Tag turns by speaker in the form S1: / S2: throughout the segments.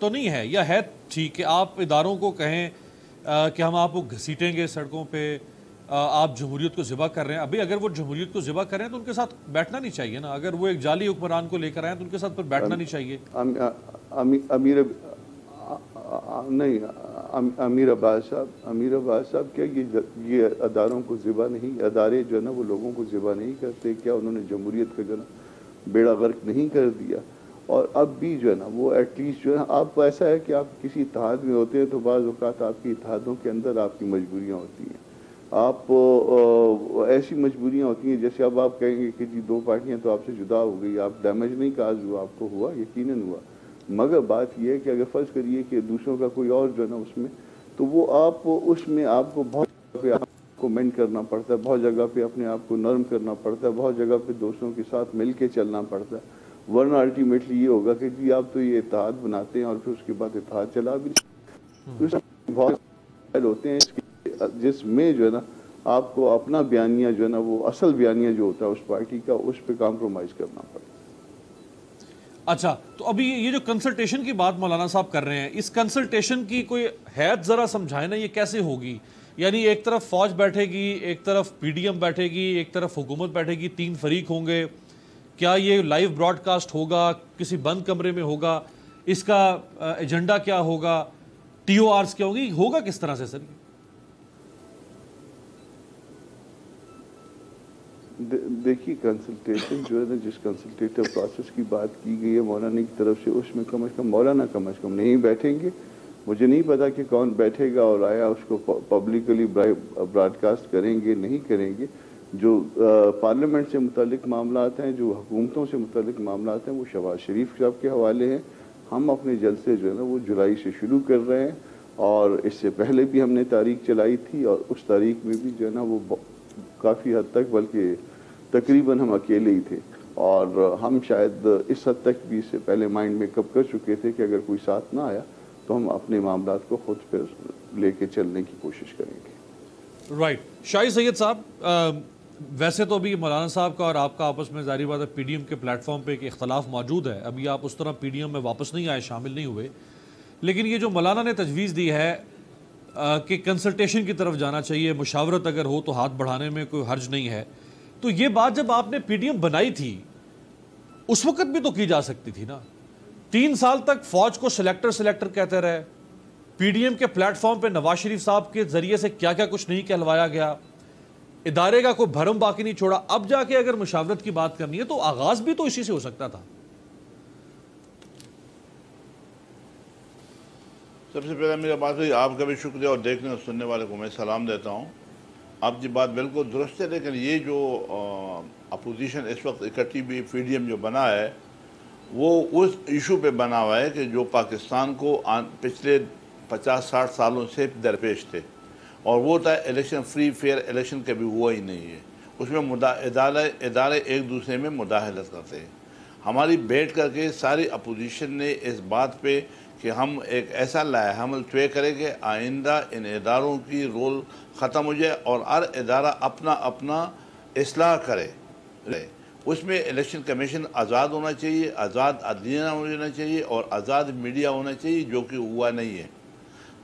S1: تو نہیں ہے، یا ہے ٹھیک کہ آپ اداروں کو کہیں کہ ہم آپ کو گھسیٹیں گے سڑکوں پہ، آپ جمہوریت کو ذبح کر رہے ہیں؟ ابھی اگر وہ جمہوریت کو ذبح کر رہے ہیں تو ان کے ساتھ بیٹھنا نہیں چاہیے نا. اگر وہ ایک جعلی حکمران کو لے کر آئے تو ان کے ساتھ پھر بیٹھنا نہیں چاہیے.
S2: امیر عباس صاحب کیا یہ اداروں کو ذبح نہیں، ادارے جو ہے نا وہ لوگوں کو ذبح نہیں کرتے؟ کیا انہوں نے جمہوریت کا جو ہے نا بیڑا غرق نہیں کر دیا؟ اور اب بھی جو ہے نا وہ ایٹ لیسٹ جو ہے نا، آپ ایسا ہے کہ آپ کسی اتحاد میں ہوتے ہیں تو بعض اوقات آپ کی اتحادوں کے اندر آپ کی مجبوریاں ہوتی ہیں. آپ ایسی مجبوریاں ہوتی ہیں جیسے اب آپ کہیں گے کہ جی دو پارٹیاں تو آپ سے جدا ہو گئی، آپ ڈیمیج نہیں کاز ہوا، آپ کو ہوا، یقیناً ہوا، مگر بات یہ ہے کہ اگر فرض کریے کہ دوسروں کا کوئی اور جو ہے نا اس میں، تو وہ آپ اس میں آپ کو بہت جگہ پہ آپ کو مینڈ کرنا پڑتا ہے، بہت جگہ پہ اپنے آپ کو نرم کرنا پڑتا ہے، بہت جگہ پہ دوستوں کے ساتھ مل کے چلنا پڑتا ہے، ورنہ الٹیمیٹلی یہ ہوگا کہ جی آپ تو یہ اتحاد بناتے ہیں اور پھر اس کے بعد اتحاد چلا بھی بہت ہوتے ہیں جس میں جو ہے نا آپ کو اپنا بیانیہ جو ہے نا وہ اصل بیانیہ جو ہوتا ہے اس پارٹی کا، اس پہ کمپرومائز کرنا پڑتا ہے.
S1: اچھا، تو ابھی یہ جو کنسلٹیشن کی بات مولانا صاحب کر رہے ہیں، اس کنسلٹیشن کی کوئی حیث ذرا سمجھائیں نا، یہ کیسے ہوگی؟ یعنی ایک طرف فوج بیٹھے گی، ایک طرف پی ڈی ایم بیٹھے گی، ایک طرف حکومت بیٹھے گی، تین فریق ہوں گے. کیا یہ لائیو براڈ کاسٹ ہوگا؟ کسی بند کمرے میں ہوگا؟ اس کا ایجنڈا کیا ہوگا؟ ٹی او آرز کیا ہوگی؟ ہوگا کس طرح سے سر؟
S2: دیکھیے کنسلٹیشن جو ہے نا، جس کنسلٹیٹو پروسیس کی بات کی گئی ہے مولانا کی طرف سے، اس میں کم از کم نہیں بیٹھیں گے. مجھے نہیں پتا کہ کون بیٹھے گا اور آیا اس کو پبلکلی براڈ کاسٹ کریں گے نہیں کریں گے. جو پارلیمنٹ سے متعلق معاملات ہیں، جو حکومتوں سے متعلق معاملات ہیں، وہ شہباز شریف صاحب کے حوالے ہیں. ہم اپنے جلسے جو ہے نا وہ جولائی سے شروع کر رہے ہیں، اور اس سے پہلے بھی ہم نے تاریخ چلائی تھی، اور اس تاریخ میں بھی جو ہے نا وہ کافی حد تک، بلکہ تقریباً ہم اکیلے ہی تھے، اور ہم شاید اس حد تک بھی اس سے پہلے مائنڈ میک اپ کر چکے تھے کہ اگر کوئی ساتھ نہ آیا تو ہم اپنے معاملات کو خود پہ لے کے چلنے کی کوشش کریں گے.
S1: رائٹ. شاہد سید صاحب، ویسے تو ابھی مولانا صاحب کا اور آپ کا آپس میں ظاہری بات ہے پی ڈی ایم کے پلیٹ فارم پہ ایک اختلاف موجود ہے، ابھی آپ اس طرح پی ڈی ایم میں واپس نہیں آئے، شامل نہیں ہوئے، لیکن یہ جو مولانا نے تجویز دی ہے کہ کنسلٹیشن کی طرف جانا چاہیے، مشاورت اگر ہو تو ہاتھ بڑھانے میں کوئی حرج نہیں ہے، تو یہ بات جب آپ نے پی ڈی ایم بنائی تھی اس وقت بھی تو کی جا سکتی تھی نا. 3 سال تک فوج کو سلیکٹر کہتے رہے، پی ڈی ایم کے پلیٹ فارم پہ نواز شریف صاحب کے ذریعے سے کیا کیا کچھ نہیں کہلوایا گیا، ادارے کا کوئی بھرم باقی نہیں چھوڑا. اب جا کے اگر مشاورت کی بات کرنی ہے تو آغاز بھی تو اسی سے ہو سکتا تھا.
S3: سب سے پہلے میرا بات ہوئی، آپ کا بھی شکریہ، اور دیکھنے اور سننے والے کو میں سلام دیتا ہوں. آپ کی بات بالکل درست ہے، لیکن یہ جو اپوزیشن اس وقت اکٹھی بھی پی ڈی ایم جو بنا ہے وہ اس ایشو پہ بنا ہوا ہے کہ جو پاکستان کو پچھلے 50-60 سالوں سے درپیش تھے، اور وہ تھا الیکشن فری فیئر الیکشن کبھی ہوا ہی نہیں ہے. اس میں ادارے ایک دوسرے میں مداخلت کرتے ہیں. ہماری بیٹھ کر کے ساری اپوزیشن نے اس بات پہ کہ ہم ایک ایسا لائحہ عمل طے کریں کہ آئندہ ان اداروں کی رول ختم ہو جائے اور ہر ادارہ اپنا اصلاح کرے. اس میں الیکشن کمیشن آزاد ہونا چاہیے، آزاد عدلیہ ہونا چاہیے، اور آزاد میڈیا ہونا چاہیے، جو کہ ہوا نہیں ہے.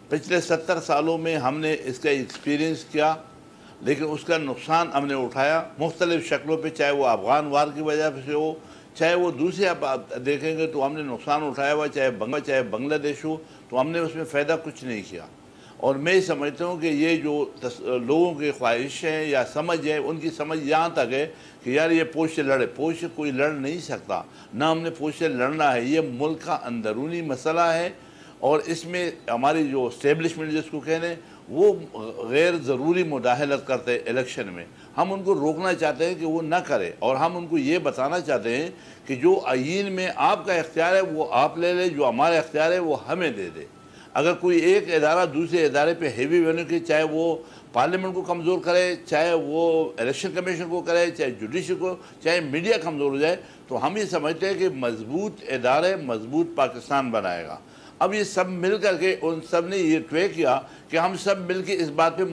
S3: پچھلے 70 سالوں میں ہم نے اس کا ایکسپیرینس کیا، لیکن اس کا نقصان ہم نے اٹھایا مختلف شکلوں پہ، چاہے وہ افغان وار کی وجہ سے ہو، چاہے وہ دوسرے آپ دیکھیں گے تو ہم نے نقصان اٹھایا ہوا، چاہے بنگلہ دیش ہو، تو ہم نے اس میں فائدہ کچھ نہیں کیا. اور میں سمجھتا ہوں کہ یہ جو لوگوں کی خواہش ہے یا سمجھ ہے، ان کی سمجھ یہاں تک ہے کہ یار یہ فوج سے لڑے. فوج سے کوئی لڑ نہیں سکتا، نہ ہم نے فوج سے لڑنا ہے. یہ ملک کا اندرونی مسئلہ ہے، اور اس میں ہماری جو اسٹیبلشمنٹ جس کو کہنے، وہ غیر ضروری مداخلت کرتے ہیں الیکشن میں. ہم ان کو روکنا چاہتے ہیں کہ وہ نہ کرے، اور ہم ان کو یہ بتانا چاہتے ہیں کہ جو آئین میں آپ کا اختیار ہے وہ آپ لے لے، جو ہمارا اختیار ہے وہ ہمیں دے دے. اگر کوئی ایک ادارہ دوسرے ادارے پہ ہیوی بنے کہ چاہے وہ پارلیمنٹ کو کمزور کرے، چاہے وہ الیکشن کمیشن کو کرے، چاہے جوڈیشل کو، چاہے میڈیا کمزور ہو جائے، تو ہم یہ سمجھتے ہیں کہ مضبوط ادارے مضبوط پاکستان بنائے گا. اب یہ سب مل کر کے ان سب نے یہ طے کیا کہ ہم سب مل کے اس بات پہ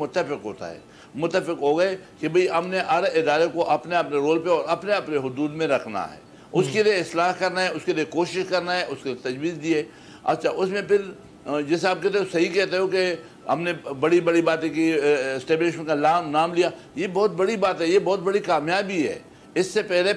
S3: متفق ہو گئے کہ بھئی ہم نے ہر ادارے کو اپنے رول پہ اور اپنے حدود میں رکھنا ہے. اس کے لیے اصلاح کرنا ہے، اس کے لیے کوشش کرنا ہے، اس کے لیے تجویز دیے. اچھا اس میں پھر جیسے آپ کہتے ہو صحیح کہتے ہو کہ ہم نے بڑی بڑی باتیں کی، اسٹیبلشمنٹ کا نام لیا، یہ بہت بڑی بات ہے، یہ بہت بڑی کامیابی ہے۔ اس سے پہلے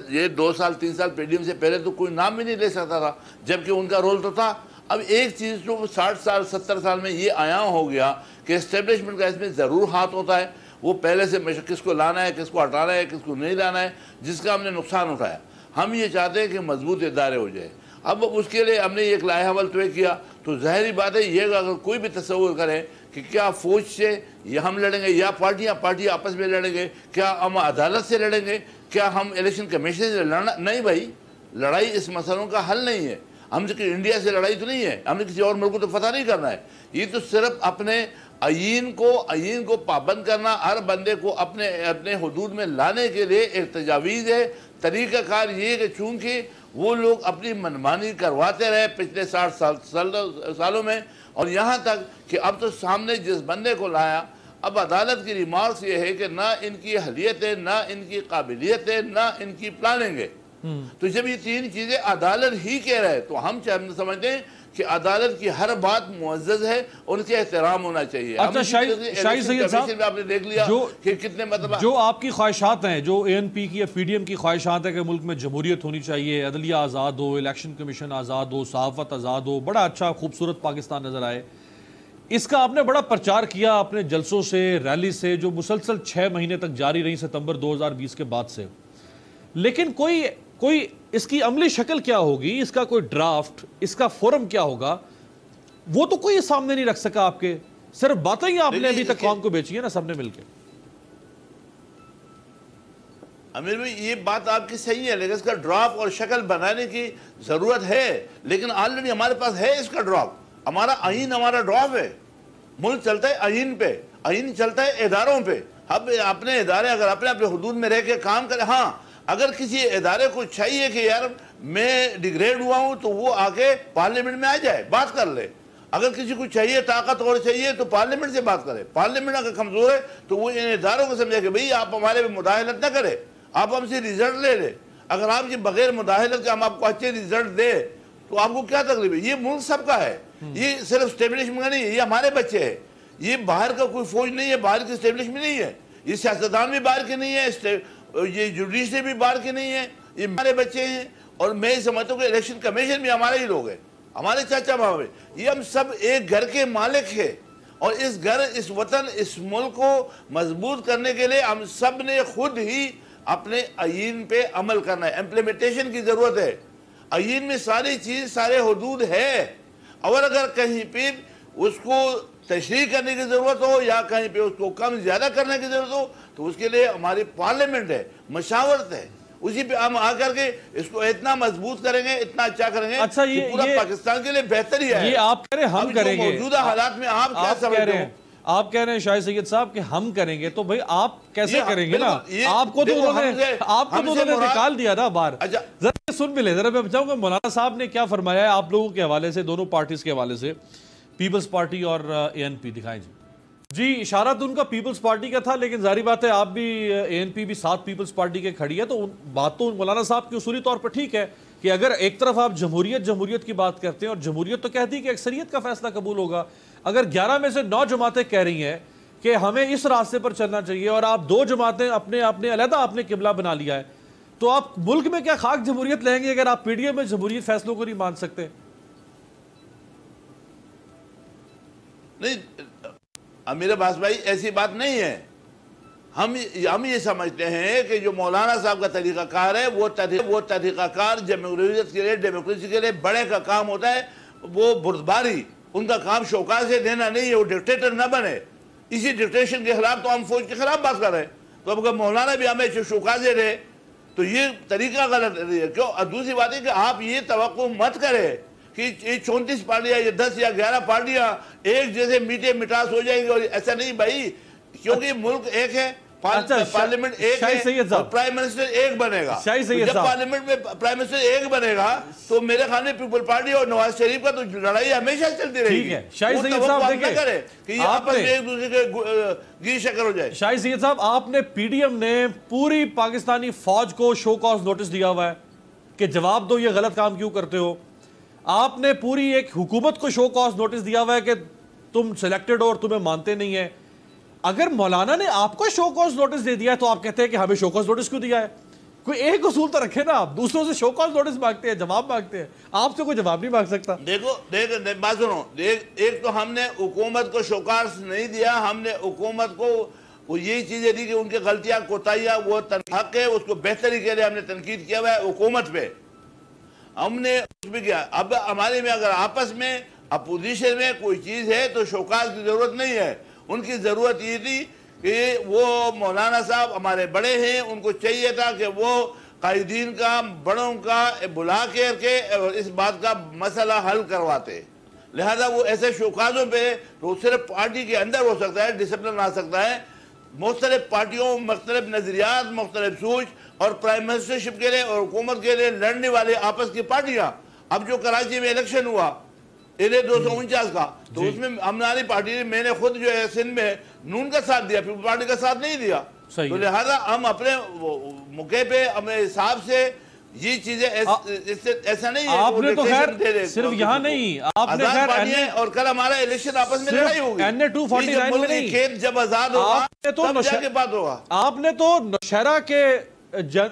S3: یہ 2 سال 3 سال پی ڈی ایم سے پہلے تو کوئی نام بھی نہیں لے سکتا تھا، جبکہ ان کا رول تو تھا۔ اب ایک چیز جو 60 سال 70 سال میں یہ آیا ہو گیا کہ اسٹیبلشمنٹ کا اس میں ضرور ہاتھ ہوتا ہے، وہ پہلے سے کس کو لانا ہے، کس کو ہٹانا ہے، کس کو نہیں لانا ہے، جس کا ہم نے نقصان اٹھایا۔ ہم یہ چاہتے ہیں کہ مضبوط ادارے ہو جائے۔ اب اس کے لیے ہم نے ایک لائحہ عمل طے کیا، تو ظاہری بات ہے یہ اگر کوئی بھی تصور کرے کہ کیا فوج سے یا ہم لڑیں گے یا پارٹیاں آپس میں لڑیں گے، کیا ہم عدالت سے لڑیں گے، کیا ہم الیکشن کمیشن سے لڑنا، نہیں بھائی، لڑائی اس مسئلوں کا حل نہیں ہے۔ ہم نے انڈیا سے لڑائی تو نہیں ہے، ہم نے کسی اور ملک کو تو فتح نہیں کرنا ہے، یہ تو صرف اپنے آئین کو پابند کرنا، ہر بندے کو اپنے حدود میں لانے کے لیے ایک تجاویز ہے۔ طریقہ کار یہ کہ چونکہ وہ لوگ اپنی منمانی کرواتے رہے پچھلے 60 سالوں میں، اور یہاں تک کہ اب تو سامنے جس بندے کو لایا، اب عدالت کی ریمارکس یہ ہے کہ نہ ان کی اہلیت ہے، نہ ان کی قابلیت ہے، نہ ان کی پلاننگ ہے۔ تو جب یہ 3 چیزیں عدالت ہی کہہ رہے تو ہم سمجھتے ہیں کہ عدالت کی ہر بات معزز ہے، ان کے احترام ہونا چاہیے۔
S1: اچھا شاہی سید صاحب،
S3: آپ نے دیکھ لیا کہ کتنے مطلب
S1: جو آپ کی خواہشات ہیں، جو اے این پی کی یا پی ڈی ایم کی خواہشات ہیں کہ ملک میں جمہوریت ہونی چاہیے، عدلیہ آزاد ہو، الیکشن کمیشن آزاد ہو، صحافت آزاد ہو، بڑا اچھا خوبصورت پاکستان نظر آئے، اس کا آپ نے بڑا پرچار کیا اپنے جلسوں سے، ریلی سے، جو مسلسل 6 مہینے تک جاری رہی ستمبر 2020 کے بعد سے، لیکن کوئی اس کی عملی شکل کیا ہوگی، اس کا کوئی ڈرافٹ، اس کا فورم کیا ہوگا، وہ تو کوئی سامنے نہیں رکھ سکا آپ کے، صرف باتیں ہی آپ نے ابھی تک قوم کو بیچی ہے نا سب نے مل کے۔
S3: امیر بھائی یہ بات آپ کی صحیح ہے، لیکن اس کا ڈرافٹ اور شکل بنانے کی ضرورت ہے، لیکن آلریڈی ہمارے پاس ہے اس کا ڈرافٹ۔ ہمارا آئین ہمارا ڈرافٹ ہے، ملک چلتا ہے آئین پہ، آئین چلتا ہے اداروں پہ۔ اب اپنے ادارے اگر اپنے حدود میں رہ کے کام کرے، ہاں اگر کسی ادارے کو چاہیے کہ یار میں ڈیگریڈ ہوا ہوں تو وہ آ کے پارلیمنٹ میں آ جائے، بات کر لے۔ اگر کسی کو چاہیے طاقت اور چاہیے تو پارلیمنٹ سے بات کرے۔ پارلیمنٹ اگر کمزور ہے تو وہ ان اداروں کو سمجھے کہ بھئی آپ ہمارے پہ مداخلت نہ کرے، آپ ہم سے ریزلٹ لے لے۔ اگر آپ یہ بغیر مداخلت کے ہم آپ کو اچھے ریزلٹ دے تو آپ کو کیا تکلیف ہے؟ یہ ملک سب کا ہے، یہ صرف اسٹیبلشمنٹ کا نہیں ہے، یہ ہمارے بچے ہیں، یہ باہر کا کوئی فوج نہیں ہے، باہر کی اسٹیبلشمنٹ نہیں ہے، یہ سیاستدان بھی باہر کے نہیں ہے، یہ جوڈیشری بھی باہر کے نہیں ہے، یہ ہمارے بچے ہیں۔ اور میں سمجھتا ہوں کہ الیکشن کمیشن بھی ہمارے ہی لوگ ہیں، ہمارے چاچا بابا، یہ ہم سب ایک گھر کے مالک ہیں، اور اس گھر، اس وطن، اس ملک کو مضبوط کرنے کے لیے ہم سب نے خود ہی اپنے آئین پہ عمل کرنا ہے۔ امپلیمنٹیشن کی ضرورت ہے، آئین میں ساری چیز، سارے حدود ہے، اور اگر کہیں پہ اس کو تشریح کرنے کی ضرورت ہو یا کہیں پہ اس کو کم زیادہ کرنے کی ضرورت ہو تو اس کے لیے ہماری پارلیمنٹ ہے، مشاورت ہے، اسی پہ ہم آ کر کے اس کو اتنا مضبوط کریں گے، اتنا اچھا کریں گے کہ پورا پاکستان کے لیے بہتر ہی ہے۔
S1: یہ آپ کہہ رہے ہیں ہم کریں گے،
S3: موجودہ حالات میں آپ کیا سمجھتے ہیں؟
S1: آپ کہہ رہے ہیں شاہد سید صاحب کہ ہم کریں گے، تو بھائی آپ کیسے کریں گے نا؟ آپ کو تو انہوں نے نکال دیا نا باہر۔ ذرا سن بھی لیں، ذرا میں بچاؤں گا مولانا صاحب نے کیا فرمایا ہے آپ لوگوں کے حوالے سے، دونوں پارٹیز کے حوالے سے، پیپلز پارٹی اور اے این پی، دکھائیں جی۔ اشارہ تو ان کا پیپلز پارٹی کا تھا، لیکن ظاہری بات ہے آپ بھی اے این پی بھی ساتھ پیپلز پارٹی کے کھڑی ہے، تو بات تو مولانا صاحب کی اصولی طور پر ٹھیک ہے کہ اگر ایک طرف آپ جمہوریت کی بات کرتے ہیں، اور جمہوریت تو کہتی ہے کہ اکثریت کا فیصلہ قبول ہوگا، اگر 11 میں سے 9 جماعتیں کہہ رہی ہیں کہ ہمیں اس راستے پر چلنا چاہیے، اور آپ 2 جماعتیں اپنے علیحدہ اپنے قبلہ بنا لیا ہے، تو آپ ملک میں کیا خاک جمہوریت لیں گے اگر آپ پی ڈی ایم میں جمہوریت فیصلوں کو نہیں مان سکتے؟
S3: نہیں امیر عباس بھائی، ایسی بات نہیں ہے۔ ہم یہ سمجھتے ہیں کہ جو مولانا صاحب کا طریقہ کار ہے وہ طریقہ کار جمہوریت کے لیے، ڈیموکریسی کے لیے بڑے کا کام ہوتا ہے، وہ بردباری، ان کا کام شوکا سے دینا نہیں ہے، وہ ڈکٹیٹر نہ بنے۔ اسی ڈکٹیشن کے خلاف تو ہم فوج کے خلاف بات کر رہے ہیں، تو اب اگر مولانا بھی ہمیں شوکا سے دے تو یہ طریقہ غلط ہے۔ کیوں؟ دوسری بات ہے کہ آپ یہ توقع مت کریں کہ یہ 34 پارٹیاں یا 10 یا 11 پارٹیاں ایک جیسے میٹھے مٹاس ہو جائیں گے، اور ایسا نہیں بھائی، کیونکہ ملک ایک ہے، پارلیمنٹ ایک ہے، اور پرائم منسٹر ایک بنے گا۔ جب پارلیمنٹ میں پرائم منسٹر ایک بنے گا تو میرے خیال میں پیپل پارٹی اور نواز شریف کا تو لڑائی ہمیشہ چلتی رہے گی۔
S1: شاہد سید صاحب
S3: دیکھیں کہ یہ آپس میں ایک دوسرے کے گیر شکر ہو جائے۔
S1: شاہد سید صاحب، آپ نے پی ڈی ایم نے پوری پاکستانی فوج کو شو کاز نوٹس دیا ہوا ہے کہ جواب دو، یہ غلط کام کیوں کرتے ہو۔ آپ نے پوری ایک حکومت کو شو کاز نوٹس دیا ہوا ہے کہ تم سلیکٹڈ ہو اور تمہیں مانتے نہیں ہیں. اگر مولانا نے آپ کو شو کاز نوٹس دے دیا ہے تو آپ کہتے ہیں کہ ہمیں شو کاز نوٹس کیوں دیا ہے؟ کوئی ایک اصول تو رکھے نا. آپ دوسروں سے شو کاز نوٹس مانگتے ہیں, جواب مانگتے ہیں, آپ سے کوئی جواب نہیں مانگ سکتا.
S3: دیکھو بات سنو, ایک تو ہم نے حکومت کو شو کاز نہیں دیا, ہم نے حکومت کو وہ یہی چیزیں دی کہ ان کی غلطیاں کوتاہیاں وہ حق ہے, اس کو بہتری کے لیے ہم نے تنقید کیا ہوا ہے حکومت پہ. ہم نے اس میں کیا, اب ہمارے میں اگر آپس میں اپوزیشن میں کوئی چیز ہے تو شو کاز کی ضرورت نہیں ہے. ان کی ضرورت یہ تھی کہ وہ مولانا صاحب ہمارے بڑے ہیں, ان کو چاہیے تھا کہ وہ قائدین کا بڑوں کا بلا کے اس بات کا مسئلہ حل کرواتے. لہذا وہ ایسے شوکازوں پہ تو صرف پارٹی کے اندر ہو سکتا ہے, ڈسپلن آ سکتا ہے. مختلف پارٹیوں, مختلف نظریات, مختلف سوچ, اور پرائم منسٹرشپ کے لیے اور حکومت کے لیے لڑنے والے آپس کی پارٹیاں. اب جو کراچی میں الیکشن ہوا 249 کا, تو اس میں ہماری پارٹی نے, میں نے خود جو ہے سندھ میں نون کا ساتھ دیا, پیپل پارٹی کا ساتھ نہیں دیا. تو لہذا ہم اپنے موقع پہ اپنے حساب سے یہ چیزیں ایسا نہیں ہے.
S1: آپ نے تو خیر صرف یہاں نہیں, آپ نے خیر
S3: اور کل ہمارا الیکشن آپس میں لڑائی ہوگی,
S1: NA-249 میں نہیں,
S3: کھیت جب آزاد ہوگا تب جا کے بات ہوگا.
S1: آپ نے تو نوشہرہ کے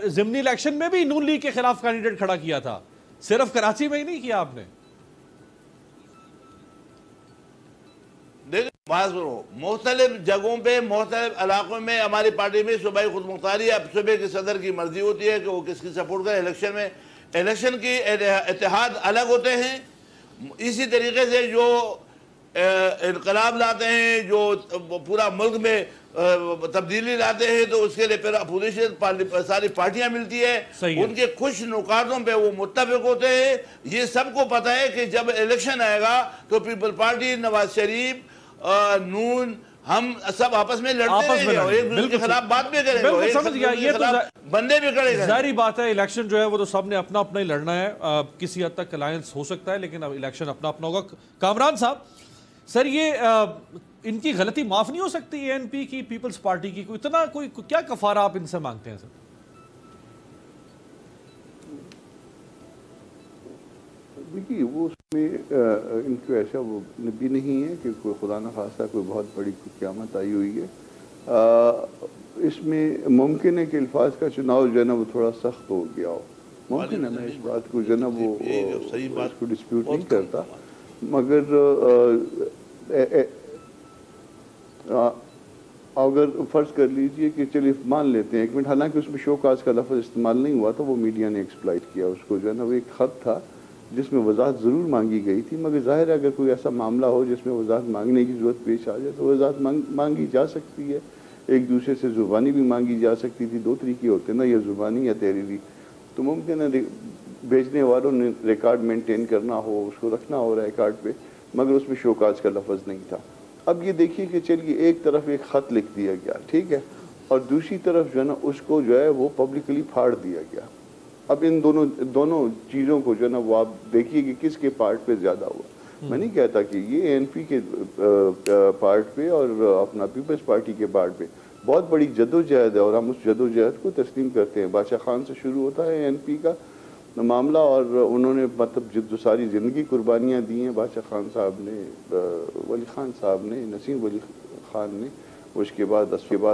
S1: ضمنی الیکشن میں بھی نون لیگ کے خلاف کینڈیڈیٹ کھڑا کیا تھا, صرف کراچی میں ہی نہیں کیا آپ نے.
S3: مختلف جگہوں پہ, مختلف علاقوں میں ہماری پارٹی میں صوبائی خود مختاری, اب صوبے کے صدر کی مرضی ہوتی ہے کہ وہ کس کی سپورٹ کرے. الیکشن میں الیکشن کی اتحاد الگ ہوتے ہیں. اسی طریقے سے جو انقلاب لاتے ہیں, جو پورا ملک میں تبدیلی لاتے ہیں, تو اس کے لیے پھر اپوزیشن ساری پارٹیاں ملتی ہے, ان کے خوش نکاتوں پہ وہ متفق ہوتے ہیں. یہ سب کو پتہ ہے کہ جب الیکشن آئے گا تو پیپل پارٹی, نواز شریف, نون, ہم سب آپس میں لڑتے رہیں گے, ایک دوسرے کے خلاف بات بھی کریں گے,
S1: سمجھ گیا. یہ تو
S3: بندے بھی کھڑے گئے.
S1: ظاہری بات ہے, الیکشن جو ہے وہ تو سب نے اپنا اپنا ہی لڑنا ہے. کسی حد تک الائنس ہو سکتا ہے, لیکن اب الیکشن اپنا اپنا ہوگا. کامران صاحب, سر یہ ان کی غلطی معاف نہیں ہو سکتی ANP کی, پیپلز پارٹی کی؟ کوئی اتنا کوئی کیا کفارہ آپ ان سے مانگتے ہیں سر؟
S2: دیکھیے وہ اس میں ان کو ایسا وہ بھی نہیں ہے کہ کوئی خدا نہ خواستہ کوئی بہت بڑی قیامت آئی ہوئی ہے. اس میں ممکن ہے کہ الفاظ کا چناؤ جو ہے نا وہ تھوڑا سخت ہو گیا ہو, ممکن ہے. میں اس بات کو جو ہے نا وہ اس کو ڈسپیوٹ نہیں کرتا, مگر اگر فرض کر لیجئے کہ چلیے مان لیتے ہیں 1 منٹ, حالانکہ اس میں شو کاز کا لفظ استعمال نہیں ہوا تھا, وہ میڈیا نے ایکسپلائٹ کیا اس کو جو ہے نا. وہ ایک خط تھا جس میں وضاحت ضرور مانگی گئی تھی, مگر ظاہر ہے اگر کوئی ایسا معاملہ ہو جس میں وضاحت مانگنے کی ضرورت پیش آ جائے تو وضاحت مانگی جا سکتی ہے. ایک دوسرے سے زبانی بھی مانگی جا سکتی تھی. 2 طریقے ہوتے ہیں نا, یا زبانی یا تحریری. تو ممکن ہے بھیجنے والوں نے ریکارڈ مینٹین کرنا ہو, اس کو رکھنا ہو ریکارڈ پہ, مگر اس میں شو کاز کا لفظ نہیں تھا. اب یہ دیکھیے کہ چلیے ایک طرف ایک خط لکھ دیا گیا, ٹھیک ہے, اور دوسری طرف جو ہے نا اس کو جو ہے وہ پبلکلی پھاڑ دیا گیا. اب ان دونوں چیزوں کو جو ہے نا وہ آپ دیکھیے کہ کس کے پارٹ پہ زیادہ ہوا. میں نہیں کہتا کہ یہ ANP کے پارٹ پہ اور اپنا پیپلز پارٹی کے پارٹ پہ بہت بڑی جدوجہد ہے, اور ہم اس جدوجہد کو تسلیم کرتے ہیں. بادشاہ خان سے شروع ہوتا ہے ANP کا معاملہ, اور انہوں نے مطلب جو ساری زندگی قربانیاں دی ہیں بادشاہ خان صاحب نے, ولی خان صاحب نے, نسیم ولی خان نے, اس کے بعد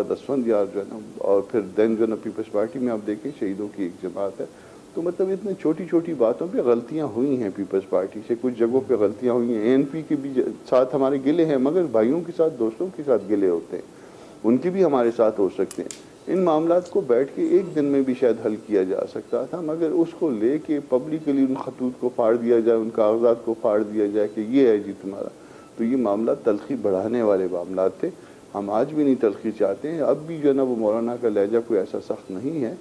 S2: اسفندیار جو ہے نا, اور پھر دین جو ہے نا پیپلز پارٹی میں آپ دیکھیں شہیدوں کی ایک جماعت ہے. تو مطلب اتنے چھوٹی چھوٹی باتوں پہ غلطیاں ہوئی ہیں پیپلز پارٹی سے, کچھ جگہوں پہ غلطیاں ہوئی ہیں. ANP کے بھی ساتھ ہمارے گلے ہیں, مگر بھائیوں کے ساتھ, دوستوں کے ساتھ گلے ہوتے ہیں, ان کے بھی ہمارے ساتھ ہو سکتے ہیں. ان معاملات کو بیٹھ کے ایک دن میں بھی شاید حل کیا جا سکتا تھا, مگر اس کو لے کے پبلکلی ان خطوط کو پھاڑ دیا جائے, ان کاغذات کو پھاڑ دیا جائے کہ یہ ہے جی تمہارا. تو یہ معاملات تلخی بڑھانے والے معاملات تھے. ہم آج بھی نہیں تلخی چاہتے ہیں. اب بھی جو ہے نا وہ مولانا کا لہجہ کوئی ایسا سخت نہیں ہے,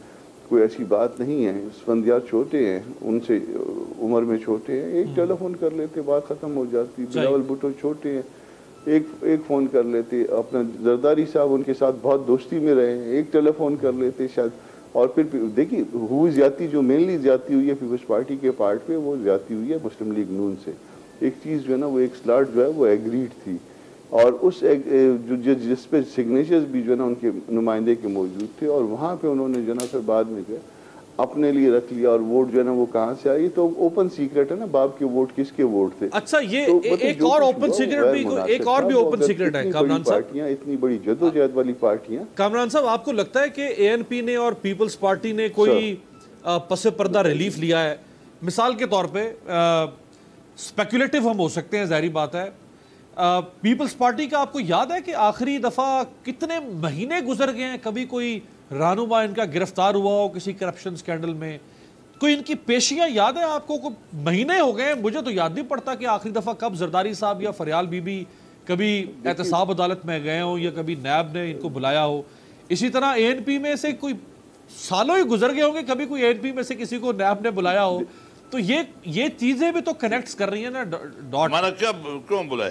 S2: کوئی ایسی بات نہیں ہے. اسفندیار چھوٹے ہیں, ان سے عمر میں چھوٹے ہیں, ایک ٹیلی فون کر لیتے بات ختم ہو جاتی. بلاول بھٹو چھوٹے ہیں, ایک فون کر لیتے. اپنا زرداری صاحب ان کے ساتھ بہت دوستی میں رہے ہیں, ایک ٹیلی فون کر لیتے شاید. اور پھر دیکھیے ہوئی زیادتی, جو مینلی زیادتی ہوئی ہے پیپلز پارٹی کے پارٹ پہ, وہ زیادتی ہوئی ہے مسلم لیگ نون سے. ایک چیز جو ہے نا وہ ایک سلاٹ جو ہے وہ ایگریڈ تھی, اور اس جس پہ سگنیچرز بھی جو ہے نا ان کے نمائندے کے موجود تھے, اور وہاں پہ انہوں نے جو ہے نا پھر بعد میں جو ہے اپنے لیے رکھ لیا اور ووٹ جو ہے نا وہ کہاں سے آئی, تو اوپن سیکرٹ ہے نا باپ کے ووٹ کس کے ووٹ تھے.
S1: اچھا یہ ایک اور اوپن سیکرٹ ہے کامران صاحب,
S2: پارٹیاں اتنی بڑی جدوجہد والی پارٹیاں.
S1: کامران صاحب آپ کو لگتا ہے کہ اے این پی نے اور پیپلز پارٹی نے کوئی پس پردہ ریلیف لیا ہے؟ مثال کے طور پہ اسپیکولیٹو ہم ہو سکتے ہیں, ظاہری بات ہے. پیپلز پارٹی کا آپ کو یاد ہے کہ آخری دفعہ کتنے مہینے گزر گئے ہیں, کبھی کوئی رہنما ان کا گرفتار ہوا ہو کسی کرپشن سکینڈل میں؟ کوئی ان کی پیشیاں یاد ہے آپ کو؟ مہینے ہو گئے ہیں, مجھے تو یاد نہیں پڑتا کہ آخری دفعہ کب زرداری صاحب یا فریال بی بی کبھی احتساب عدالت میں گئے ہوں یا کبھی نیب نے ان کو بلایا ہو. اسی طرح اے این پی میں سے کوئی سالوں ہی گزر گئے ہوں گے, کبھی کوئی اے این پی میں سے کسی کو نیب نے بلایا ہو. تو یہ چیزیں بھی تو کنیکٹس کر رہی ہیں نا ڈاٹ.
S3: ہمارا کیوں بلائے؟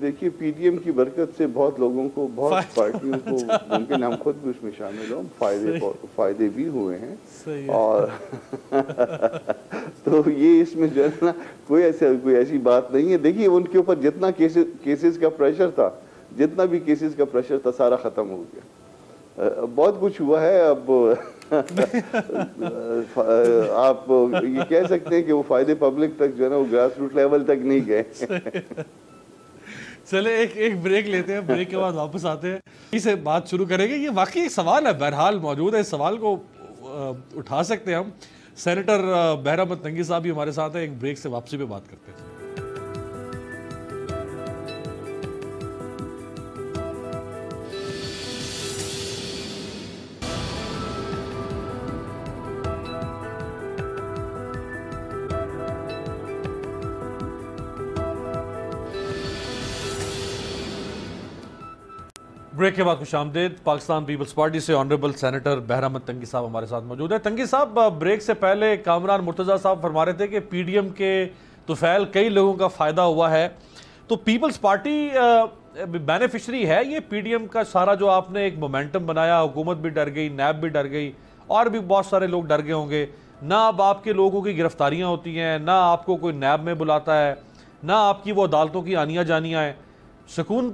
S2: دیکھیے پی ڈی ایم کی برکت سے بہت لوگوں کو, بہت پارٹیوں کو, ممکن ہم خود بھی اس میں شامل ہوں, فائدے بھی ہوئے ہیں. اور تو یہ اس میں جو ہے نا کوئی ایسی بات نہیں ہے. دیکھیے ان کے اوپر جتنا کیسز کا پریشر تھا, جتنا بھی کیسز کا پریشر تھا, سارا ختم ہو گیا. بہت کچھ ہوا ہے. اب آپ یہ کہہ سکتے ہیں کہ وہ فائدے پبلک تک جو ہے نا وہ گراس روٹ لیول تک نہیں گئے.
S1: چلے ایک بریک لیتے ہیں, بریک کے بعد واپس آتے ہیں, اسے بات شروع کریں گے. یہ واقعی ایک سوال ہے, بہرحال موجود ہے, اس سوال کو اٹھا سکتے ہیں ہم. سینیٹر بہر احمد تنگی صاحب بھی ہمارے ساتھ ہیں. ایک بریک سے واپسی پہ بات کرتے ہیں. بریک کے بعد خوش آمدید. پاکستان پیپلز پارٹی سے آنریبل سینیٹر بہر احمد تنگی صاحب ہمارے ساتھ موجود ہیں. تنگی صاحب, بریک سے پہلے کامران مرتضیٰ صاحب فرما رہے تھے کہ پی ڈی ایم کے طفیل کئی لوگوں کا فائدہ ہوا ہے, تو پیپلز پارٹی بینیفیشری ہے یہ پی ڈی ایم کا سارا جو آپ نے ایک مومنٹم بنایا؟ حکومت بھی ڈر گئی, نیب بھی ڈر گئی, اور بھی بہت سارے لوگ ڈر گئے ہوں گے. نہ اب آپ کے لوگوں کی گرفتاریاں ہوتی ہیں, نہ آپ کو کوئی نیب میں بلاتا ہے, نہ آپ کی وہ عدالتوں کی آنیاں جانیاں ہیں. سکون.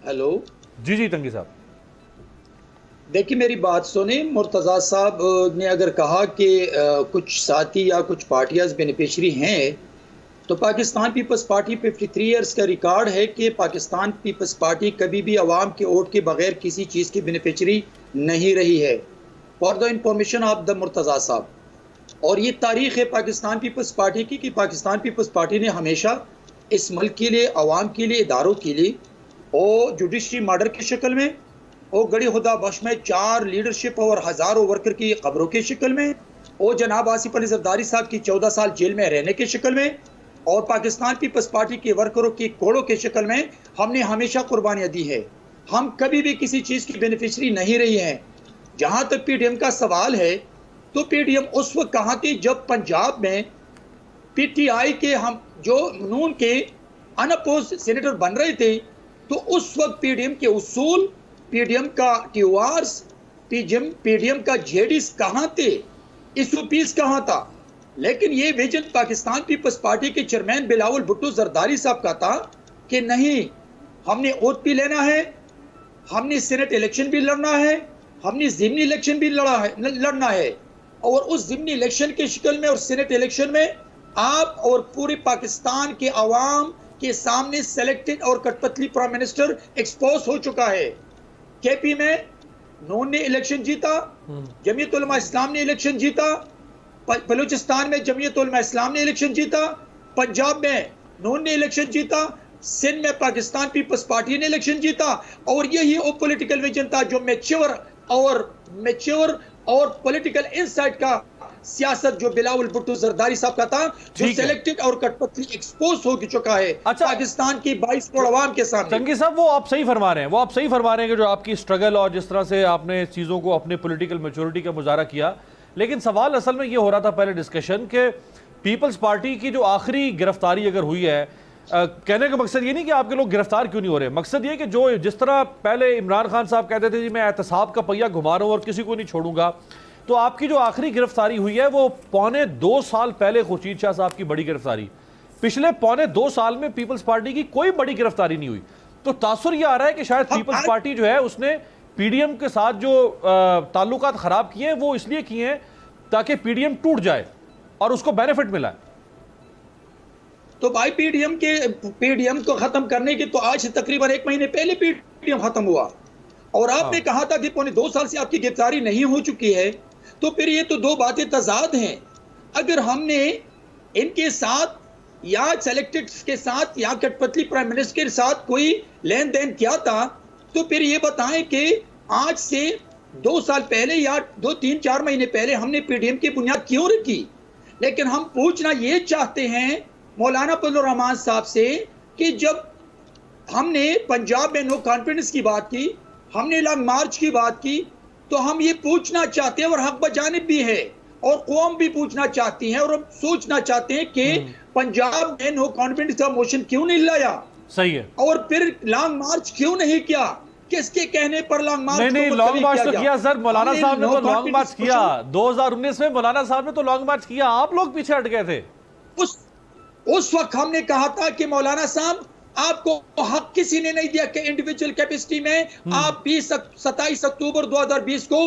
S4: ہیلو
S1: جی تنگی صاحب,
S4: دیکھیں میری بات سنیں. مرتضیٰ صاحب نے اگر کہا کہ کچھ ساتھی یا کچھ پارٹیاں بینیفیشری ہیں, تو پاکستان پیپلز پارٹی 53 ایئرز کا ریکارڈ ہے کہ پاکستان پیپلز پارٹی کبھی بھی عوام کے ووٹ کے بغیر کسی چیز کی بینیفیشری نہیں رہی ہے. For the information of the Murtaza صاحب. اور یہ تاریخ ہے پاکستان پیپلز پارٹی کی کہ پاکستان پیپلز پارٹی نے ہمیشہ اس ملک کے لیے, عوام کے لیے, اداروں کے لیے, اور جوڈیشری مارڈر کی شکل میں, اور گڑی خدا بخش میں 4 لیڈرشپ اور ہزاروں ورکر کی قبروں کی شکل میں, اور جناب آصف علی زرداری صاحب کی 14 سال جیل میں رہنے کی شکل میں, اور پاکستان پیپلز پارٹی کے ورکروں کی کوڑوں کی شکل میں ہم نے ہمیشہ قربانیاں دی ہے. ہم کبھی بھی کسی چیز کی بینیفیشری نہیں رہی ہیں. جہاں تک پی ڈی ایم کا سوال ہے, تو پی ڈی ایم اس وقت کہاں تھی جب پنجاب میں پی ٹی آئی کے ہم جو نون کے ان اپوز سینیٹر بن رہے تھے, تو اس وقت پی ڈی ایم کے اصول, پی ڈی ایم کا ٹی او آرز, پی ڈی ایم کا جے ڈیز کہاں تھے, ایس او پیز کہاں تھا. لیکن یہ ویژن پاکستان پیپلز پارٹی کے چیئرمین بلاول بھٹو زرداری صاحب کا تھا کہ نہیں, ہم نے اوتھ بھی لینا ہے, ہم نے سینٹ الیکشن بھی لڑنا ہے, ہم نے ضمنی الیکشن بھی لڑنا ہے. اور اس ضمنی الیکشن کی شکل میں اور سینٹ الیکشن میں آپ اور پورے پاکستان کے عوام کے سامنے سیلیکٹڈ اور کٹ پتلی پرائم منسٹر ایکسپوز ہو چکا ہے. کے پی میں نون نے الیکشن جیتا, جمعیت علماء اسلام نے الیکشن جیتا, بلوچستان میں جمعیت علماء اسلام نے الیکشن جیتا, پنجاب میں نون نے الیکشن جیتا, سندھ میں پاکستان پیپلز پارٹی نے الیکشن جیتا. اور یہی وہ پولیٹیکل ویژن تھا جو میچور اور پولیٹیکل انسائٹ کا سیاست جو بلاول بھٹو زرداری صاحب کا تھا, جو سیلیکٹڈ اور کٹ پتلی ایکسپوز ہو چکا ہے پاکستان کی 22 کروڑ عوام کے سامنے.
S1: تنگی صاحب وہ آپ صحیح فرما رہے ہیں کہ جو آپ کی سٹرگل اور جس طرح سے آپ نے چیزوں کو اپنے پولیٹیکل میچورٹی کا مظاہرہ کیا, لیکن سوال اصل میں یہ ہو رہا تھا پہلے ڈسکشن کہ پیپلز پارٹی کی جو آخری گرفتاری اگر ہوئی ہے, کہنے کا مقصد یہ نہیں کہ آپ کے لوگ گرفتار کیوں نہیں ہو رہے, مقصد یہ کہ جو جس طرح پہلے عمران خان صاحب کہتے تھے جی میں احتساب کا پہیہ گھما رہا ہوں اور کسی کو نہیں چھوڑوں گا, تو آپ کی جو آخری گرفتاری ہوئی ہے وہ 2.25 سال پہلے خورشید شاہ صاحب کی بڑی گرفتاری. پچھلے 1.25 سال میں پیپلز پارٹی کی کوئی بڑی گرفتاری نہیں ہوئی. تو تاثر یہ آ رہا ہے کہ شاید پیپلز پارٹی جو ہے اس نے پی ڈی ایم کے ساتھ جو تعلقات خراب کیے ہیں وہ اس لیے کیے ہیں تاکہ پی ڈی ایم ٹوٹ جائے اور اس کو بینیفٹ ملا ہے.
S4: تو بھائی پی ڈی ایم کو ختم کرنے کی تو آج سے تقریباً 1 مہینے پہلے پی ڈی ایم ختم ہوا, اور آپ نے کہا تھا کہ 2.25 سال سے آپ کی گرفتاری نہیں ہو چکی ہے. تو پھر یہ تو دو باتیں تضاد ہیں. اگر ہم نے ان کے ساتھ یا سلیکٹڈ کے ساتھ یا کٹ پتلی پرائم منسٹر کے ساتھ کوئی لین دین کیا تھا تو پھر یہ بتائیں کہ آج سے 2 سال پہلے یا 2-3-4 مہینے پہلے ہم نے پی ڈی ایم کی بنیاد کیوں رکھی. لیکن ہم پوچھنا یہ چاہتے ہیں مولانا فضل الرحمان صاحب سے کہ جب ہم نے پنجاب میں نو کانفیڈنس کی بات کی, ہم نے لانگ مارچ کی بات کی, تو ہم یہ پوچھنا چاہتے ہیں اور حق بجانب بھی ہے اور قوم بھی پوچھنا چاہتی ہیں اور ہم سوچنا چاہتے ہیں کہ پنجاب میں نو کانفیڈنس کا موشن کیوں نہیں لایا,
S1: صحیح ہے,
S4: اور پھر لانگ مارچ کیوں نہیں کیا, کس کے کہنے پر لانگ مارچ
S1: نہیں لانگ مارچ تو کیا سر, مولانا صاحب نے تو لانگ مارچ کیا 2019 میں, مولانا صاحب نے تو لانگ مارچ کیا, آپ لوگ پیچھے ہٹ گئے تھے.
S4: اس وقت ہم نے کہا تھا کہ مولانا صاحب آپ کو حق کسی نے نہیں دیا کہ انڈیویجول کیپیسٹی میں آپ 27 اکتوبر 2020 کو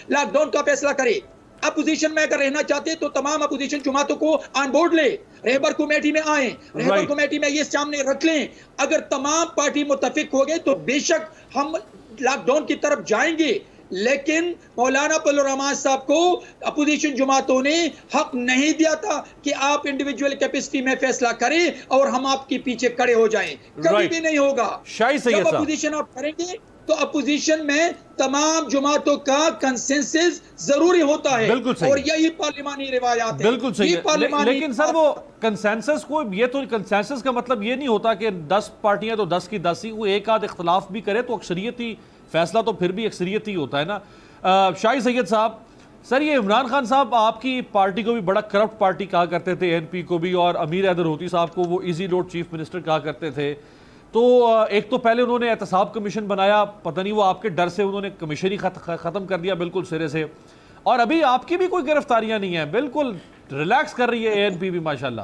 S4: لاک ڈاؤن کا فیصلہ کرے. اپوزیشن میں اگر رہنا چاہتے تو تمام اپوزیشن جماعتوں کو آن بورڈ لے, رہبر کمیٹی میں آئیں, رہبر کمیٹی میں یہ سامنے رکھ لیں. اگر تمام پارٹی متفق ہو گئے تو بے شک ہم لاک ڈاؤن کی طرف جائیں گے. لیکن مولانا فضل الرحمان صاحب کو اپوزیشن جماعتوں نے حق نہیں دیا تھا کہ آپ انڈیویجول کیپیسٹی میں فیصلہ کریں اور ہم آپ کے پیچھے کھڑے ہو جائیں. کبھی بھی نہیں ہوگا. جب اپوزیشن آپ کریں گے تو اپوزیشن میں تمام جماعتوں کا کنسنسس ضروری ہوتا ہے, اور یہی پارلیمانی روایات ہیں.
S1: بالکل صحیح ہے, لیکن سر وہ کنسنسس کو, یہ تو کنسنسس کا مطلب یہ نہیں ہوتا کہ 10 پارٹیاں تو 10 کی 10 ہی, وہ ایک آدھ اختلاف بھی کرے تو اکثریتی فیصلہ تو پھر بھی اکثریت ہی ہوتا ہے نا. شاہی سید صاحب, سر یہ عمران خان صاحب آپ کی پارٹی کو بھی بڑا کرپٹ پارٹی کہا کرتے تھے, این پی کو بھی, اور امیر حیدر ہوتی صاحب کو وہ ایزی لوڈ چیف منسٹر کہا کرتے تھے. تو ایک تو پہلے انہوں نے احتساب کمیشن بنایا, پتہ نہیں وہ آپ کے ڈر سے انہوں نے کمیشن ہی ختم کر دیا بالکل سرے سے, اور ابھی آپ کی بھی کوئی گرفتاریاں نہیں ہیں, بالکل ریلیکس کر رہی ہے اے این پی بھی ماشاءاللہ.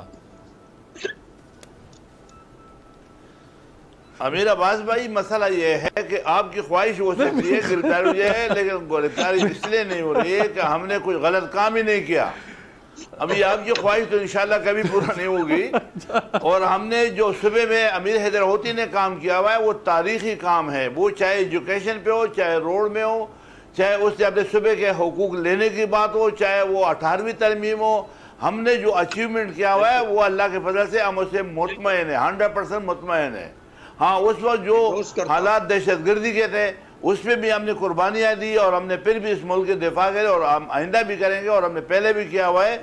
S3: امیر عباس بھائی, مسئلہ یہ ہے کہ آپ کی خواہش ہو سکتی ہے گرفتاری ہو جائے, لیکن گرفتاری اس لیے نہیں ہو رہی ہے کہ ہم نے کوئی غلط کام ہی نہیں کیا. ابھی آپ کی خواہش تو انشاءاللہ کبھی پورا نہیں ہوگی. اور ہم نے جو صوبے میں امیر حیدر ہوتی نے کام کیا ہوا ہے وہ تاریخی کام ہے, وہ چاہے ایجوکیشن پہ ہو, چاہے روڈ میں ہو, چاہے اس سے اپنے صوبے کے حقوق لینے کی بات ہو, چاہے وہ 18ویں ترمیم ہو. ہم نے جو اچیومنٹ کیا ہوا ہے وہ اللہ کے فضل سے ہم اس سے مطمئن ہیں, 100% مطمئن ہیں. ہاں, اس وقت جو حالات دہشت گردی کے تھے اس میں بھی ہم نے قربانیاں دی, اور ہم نے پھر بھی اس ملک کے دفاع کرے, اور ہم آئندہ بھی کریں گے, اور ہم نے پہلے بھی کیا ہوا ہے.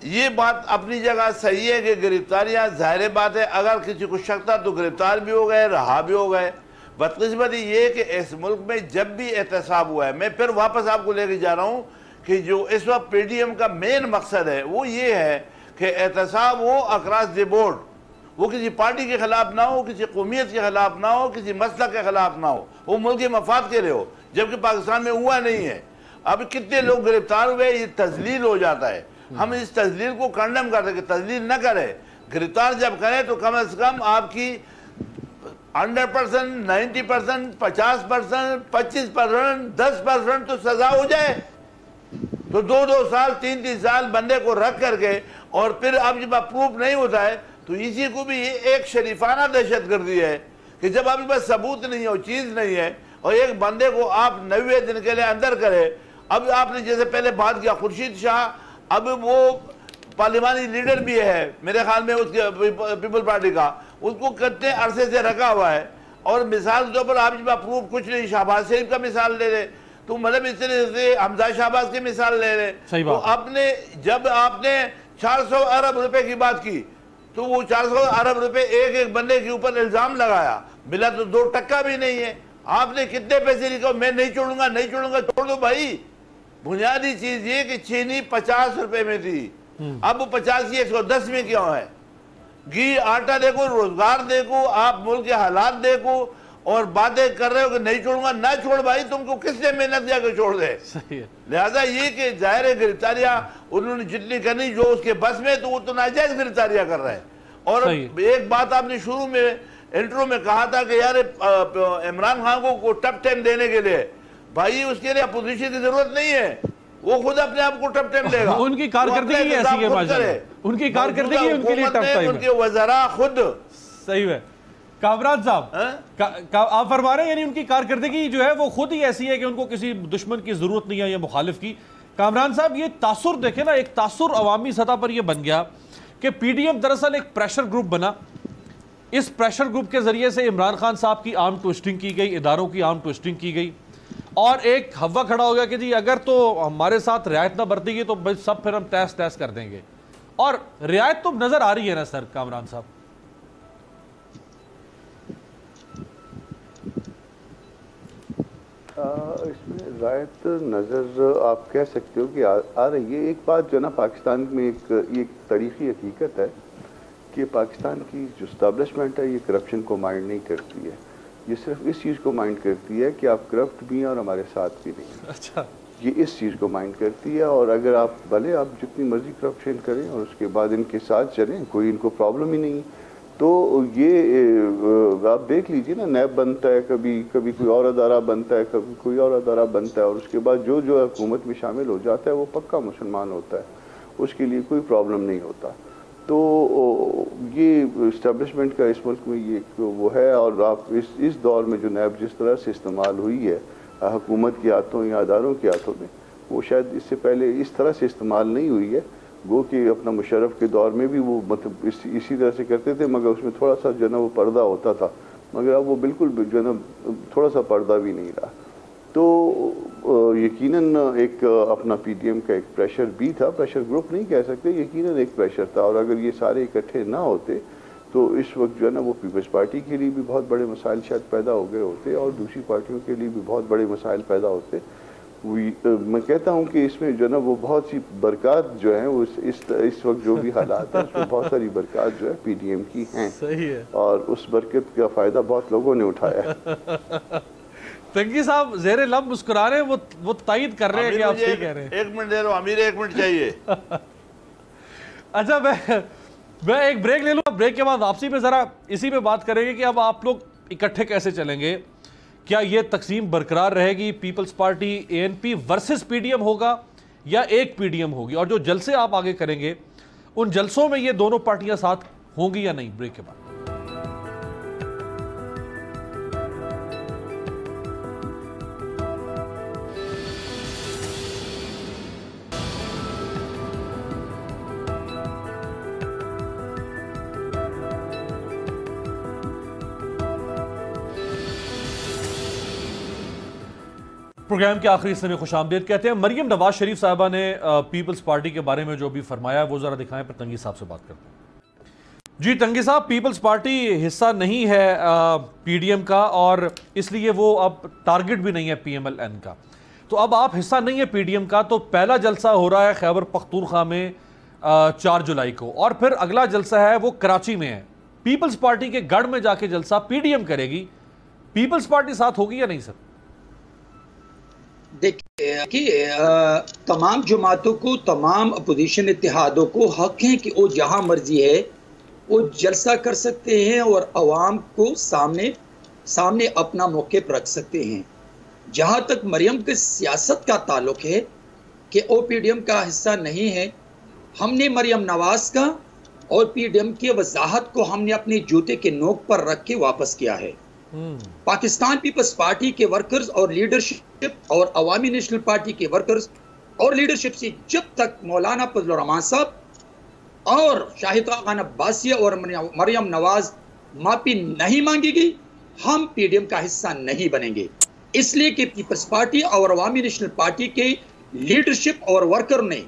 S3: یہ بات اپنی جگہ صحیح ہے کہ گرفتاریاں ظاہر بات ہے, اگر کسی کو شک تھا تو گرفتار بھی ہو گئے, رہا بھی ہو گئے. بدقسمتی یہ کہ اس ملک میں جب بھی احتساب ہوا ہے, میں پھر واپس آپ کو لے کے جا رہا ہوں کہ جو اس وقت پی ڈی ایم کا مین مقصد ہے وہ یہ ہے کہ احتساب ہو اکراس دی بورڈ, وہ کسی پارٹی کے خلاف نہ ہو, کسی قومیت کے خلاف نہ ہو, کسی مسلک کے خلاف نہ ہو, وہ ملک مفاد کے لیے ہو, جبکہ پاکستان میں ہوا نہیں ہے. اب کتنے لوگ گرفتار ہوئے, یہ تذلیل ہو جاتا ہے. ہم اس تذلیل کو کنڈم کرتے ہیں کہ تذلیل نہ کرے, گرفتار جب کریں تو کم از کم آپ کی 100%, 90%, 50%, 25%, 10% تو سزا ہو جائے. تو 2 سال 3 سال بندے کو رکھ کر کے, اور پھر اب جب اپروف نہیں ہوتا ہے تو اسی کو بھی ایک شریفانہ دہشت گردی ہے کہ جب آپ کے پاس ثبوت نہیں ہے, چیز نہیں ہے, اور ایک بندے کو آپ 90 دن کے لیے اندر کرے. اب آپ نے جیسے پہلے بات کیا خورشید شاہ, اب وہ پارلیمانی لیڈر بھی ہے میرے خیال میں اس کے پیپل پارٹی کا, اس کو کتنے عرصے سے رکھا ہوا ہے, اور مثال کے طور پر آپ جب اپروف کچھ نہیں, شہباز شریف کا مثال لے لے تو مطلب اس طرح سے حمزہ شہباز کی مثال لے لے, تو جب آپ نے 400 ارب روپے کی بات کی تو وہ 400 ارب روپے ایک بندے کے اوپر الزام لگایا, ملا تو 2 ٹکا بھی نہیں ہے. آپ نے کتنے پیسے لکھا, میں نہیں چھوڑوں گا, نہیں چھوڑوں گا, چھوڑ دو بھائی. بنیادی چیز یہ کہ چینی 50 روپے میں تھی, اب وہ 50 کی 110 میں کیوں ہے. گھی آٹا دیکھو, روزگار دیکھو, آپ ملک کے حالات دیکھو, اور باتیں کر رہے ہو کہ نہیں چھوڑوں گا. نہ چھوڑ بھائی, تم کو کس نے محنت دیا کہ چھوڑ دے؟ لہذا یہ کہ ظاہر ہے گرفتاریاں انہوں نے جتنی کرنی جو اس کے بس میں, تو وہ تو ناجائز گرفتاریاں کر رہا ہے. اور ایک بات آپ نے شروع میں انٹرو میں کہا تھا کہ یار عمران خان کو ٹپ 10 دینے کے لیے, بھائی اس کے لیے اپوزیشن کی ضرورت نہیں ہے, وہ خود اپنے آپ کو ٹپ 10 لے گا.
S1: ان کی کارکردگی ایسی ہے ماشاءاللہ, ان کی کارکردگی ان کے لیے ٹپ ٹائم ہے.
S3: ان کے وزراء خود
S1: صحیح ہے. کامران صاحب آپ فرما رہے ہیں یعنی ان کی کارکردگی جو ہے وہ خود ہی ایسی ہے کہ ان کو کسی دشمن کی ضرورت نہیں ہے یا مخالف کی. کامران صاحب یہ تاثر دیکھیں نا, ایک تاثر عوامی سطح پر یہ بن گیا کہ پی ڈی ایم دراصل ایک پریشر گروپ بنا. اس پریشر گروپ کے ذریعے سے عمران خان صاحب کی آرم ٹوئسٹنگ کی گئی, اداروں کی آرم ٹوئسٹنگ کی گئی, اور ایک ہوا کھڑا ہو گیا کہ جی اگر تو ہمارے ساتھ رعایت نہ برتی گی تو سب پھر ہم تیس تیس کر دیں گے. اور رعایت تو نظر آ رہی ہے نا سر کامران صاحب؟
S2: اس میں رعایت نظر آپ کہہ سکتے ہو کہ آ رہی ہے. ایک بات جو نا پاکستان میں ایک تاریخی حقیقت ہے کہ پاکستان کی جو اسٹیبلشمنٹ ہے یہ کرپشن کو مائنڈ نہیں کرتی ہے, یہ صرف اس چیز کو مائنڈ کرتی ہے کہ آپ کرپٹ بھی ہیں اور ہمارے ساتھ بھی نہیں ہیں.
S1: اچھا, یہ
S2: اس چیز کو مائنڈ کرتی ہے. اور اگر آپ بھلے آپ جتنی مرضی کرپشن کریں اور اس کے بعد ان کے ساتھ چلیں, کوئی ان کو پرابلم ہی نہیں, تو یہ آپ دیکھ لیجئے نا, نیب بنتا ہے, کبھی کوئی اور ادارہ بنتا ہے, کبھی کوئی اور ادارہ بنتا ہے, اور اس کے بعد جو حکومت میں شامل ہو جاتا ہے وہ پکا مسلمان ہوتا ہے, اس کے لیے کوئی پرابلم نہیں ہوتا. تو یہ اسٹیبلشمنٹ کا اس ملک میں یہ وہ ہے. اور آپ اس دور میں جو نیب جس طرح سے استعمال ہوئی ہے حکومت کے ہاتھوں یا اداروں کے ہاتھوں میں, وہ شاید اس سے پہلے اس طرح سے استعمال نہیں ہوئی ہے. گو کہ اپنا مشرف کے دور میں بھی وہ مطلب اسی طرح سے کرتے تھے, مگر اس میں تھوڑا سا جو ہے نا وہ پردہ ہوتا تھا, مگر اب وہ بالکل جو ہے نا تھوڑا سا پردہ بھی نہیں رہا. تو یقیناً ایک اپنا پی ڈی ایم کا ایک پریشر بھی تھا, پریشر گروپ نہیں کہہ سکتے, یقیناً ایک پریشر تھا. اور اگر یہ سارے اکٹھے نہ ہوتے تو اس وقت جو ہے نا وہ پیپلز پارٹی کے لیے بھی بہت بڑے مسائل شاید پیدا ہو گئے ہوتے, اور دوسری پارٹیوں کے لیے بھی بہت بڑے مسائل پیدا ہوتے. میں کہتا ہوں کہ اس میں جو ہے نا وہ بہت سی برکات جو ہیں, وہ اس وقت جو بھی حالات ہیں اس میں بہت ساری برکات جو ہے پی ڈی ایم کی ہیں.
S1: صحیح ہے,
S2: اور اس برکت کا فائدہ بہت لوگوں نے اٹھایا ہے.
S1: تنگی صاحب زیر لب مسکرا رہے ہیں, وہ تائید کر رہے ہیں کہ آپ صحیح کہہ رہے ہیں.
S3: 1 منٹ دے رہا ہوں امیر, 1 منٹ چاہیے.
S1: اچھا میں ایک بریک لے لوں, بریک کے بعد واپسی پہ ذرا اسی پہ بات کریں گے کہ اب آپ لوگ اکٹھے کیسے چلیں گے. کیا یہ تقسیم برقرار رہے گی, Peoples Party A N P versus P D M ہوگا یا ایک پی ڈی ایم ہوگی, اور جو جلسے آپ آگے کریں گے ان جلسوں میں یہ دونوں پارٹیاں ساتھ ہوں گی یا نہیں؟ بریک کے بعد. پروگرام کے آخری حصے میں خوش آمدید کہتے ہیں. مریم نواز شریف صاحبہ نے پیپلز پارٹی کے بارے میں جو بھی فرمایا وہ ذرا دکھائیں, پھر تنگی صاحب سے بات کرتے ہیں. جی تنگی صاحب, پیپلز پارٹی حصہ نہیں ہے پی ڈی ایم کا, اور اس لیے وہ اب ٹارگٹ بھی نہیں ہے پی ایم ایل این کا. تو اب آپ حصہ نہیں ہے پی ڈی ایم کا, تو پہلا جلسہ ہو رہا ہے خیبر پختونخوا میں 4 جولائی کو, اور پھر اگلا جلسہ ہے وہ کراچی میں ہے. پیپلز پارٹی کے گڑھ میں جا کے جلسہ پی ڈی ایم کرے گی, پیپلز پارٹی ساتھ ہوگی یا نہیں سر؟
S4: دیکھیے تمام جماعتوں کو, تمام اپوزیشن اتحادوں کو حق ہے کہ وہ جہاں مرضی ہے وہ جلسہ کر سکتے ہیں اور عوام کو سامنے اپنا موقف رکھ سکتے ہیں. جہاں تک مریم کے سیاست کا تعلق ہے کہ او پی ڈی ایم کا حصہ نہیں ہے, ہم نے مریم نواز کا اور پی ڈی ایم کی وضاحت کو ہم نے اپنے جوتے کے نوک پر رکھ کے واپس کیا ہے. پاکستان پیپلز پارٹی کے ورکرز اور لیڈرشپ اور عوامی نیشنل پارٹی کے ورکرز اور لیڈرشپ سے جب تک مولانا فضل الرحمان صاحب اور شاہد خان عباسیہ اور مریم نواز معافی نہیں مانگے گی, ہم پی ڈی ایم کا حصہ نہیں بنیں گے. اس لیے کہ پیپلز پارٹی اور عوامی نیشنل پارٹی کے لیڈرشپ اور ورکر نے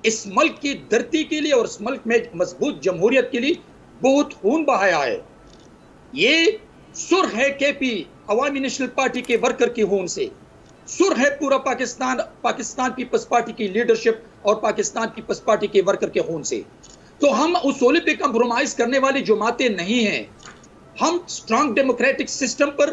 S4: اس ملک کی دھرتی کے لیے اور اس ملک میں مضبوط جمہوریت کے لیے بہت خون بہایا ہے. یہ سر ہے کے پی عوامی نیشنل پارٹی کے ورکر کی خون سے, سر ہے پورا پاکستان پیپلز پارٹی کی لیڈرشپ اور پاکستان پیپلز پارٹی کے ورکر کے خون سے. تو ہم اصول پہ کمپرومائز کرنے والی جماعتیں نہیں ہیں. ہم اسٹرانگ ڈیموکریٹک سسٹم پر